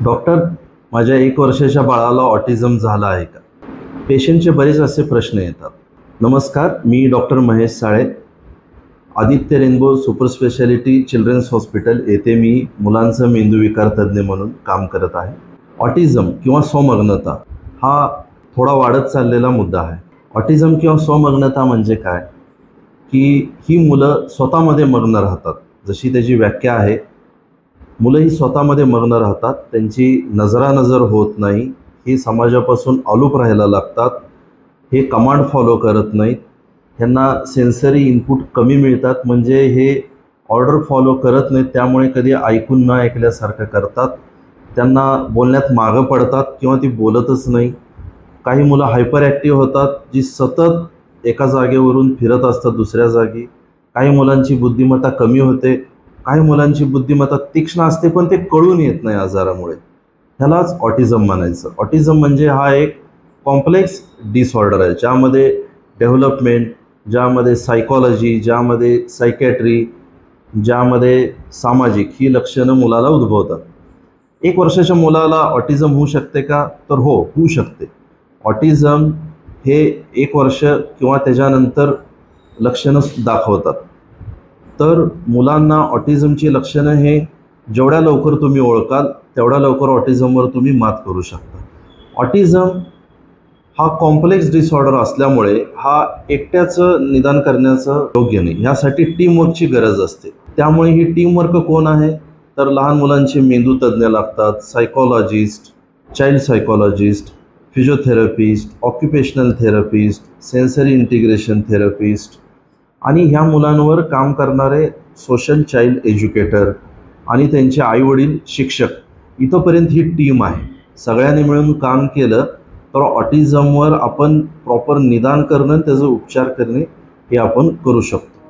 Doctor, माझ्या 1 वर्षाच्या बाळाला ऑटिझम झाला आहे का? पेशंटचे बरेच असे प्रश्न येतात. नमस्कार, मी doctor Mahesh Sale, Aditya rainbow super speciality children's hospital येथे मी मुलांचा मेंदूविकार तज्ज्ञ म्हणून काम करत आहे. ऑटिझम किंवा स्वमग्नता हा थोडा वाढत चाललेला मुद्दा आहे. ऑटिझम किंवा स्वमग्नता म्हणजे काय? की ही मुलं स्वतःमध्ये मग्न राहतात. जशी त्याची व्याख्या आहे, मुलं ही स्वतःमध्ये मग्न राहतात, त्यांची नजरानजर होत नाही, हे समाजापासून अलूप राहायला लागतात, हे कमांड फॉलो करत नाहीत, ह्यांना सेन्सरी इनपुट कमी मिळतात, म्हणजे हे ऑर्डर फॉलो करत नाहीत, त्यामुळे कधी ऐकून न ऐकल्यासारखं करतात, त्यांना बोलण्यात मागं पडतात किंवा ती बोलतच नाही. काही मुलं हायपर ॲक्टिव्ह होतात, जी सतत एका जागेवरून फिरत असतात दुसऱ्या जागी. काही मुलांची बुद्धिमत्ता कमी होते, काही मुलांची बुद्धिमत्ता तीक्ष्ण असते, पण ते कळून येत नाही आजारामुळे. ह्यालाच ऑटिझम म्हणायचं. ऑटिझम म्हणजे हा एक कॉम्प्लेक्स डिसऑर्डर आहे, ज्यामध्ये डेव्हलपमेंट, ज्यामध्ये सायकॉलॉजी, ज्यामध्ये सायकॅट्री, ज्यामध्ये सामाजिक ही लक्षणं मुलाला उद्भवतात. 1 वर्षाच्या मुलाला ऑटिझम होऊ शकते का? तर हो, होऊ शकते. ऑटिझम हे 1 वर्ष किंवा त्याच्यानंतर लक्षणं दाखवतात. तर मुलांना ऑटिझमची लक्षणं हे जेवढ्या लवकर तुम्ही ओळखाल तेवढ्या लवकर ऑटिझमवर तुम्ही मात करू शकता. ऑटिझम हा कॉम्प्लेक्स डिसऑर्डर असल्यामुळे हा एकट्याचं निदान करण्याचं योग्य नाही. ह्यासाठी टीमवर्कची गरज असते. त्यामुळे ही टीमवर्क कोण आहे? तर लहान मुलांचे मेंदू तज्ज्ञ लागतात, psychologist, child psychologist, physiotherapist, occupational therapist, sensory integration therapist आणि ह्या मुलांवर काम करणारे सोशल चाइल्ड एज्युकेटर आणि त्यांचे आईवडील, शिक्षक, इथंपर्यंत ही टीम आहे. सगळ्यांनी मिळून काम केलं तर ऑटिझमवर आपण प्रॉपर निदान करणं, त्याचा उपचार करणे हे आपण करू शकतो.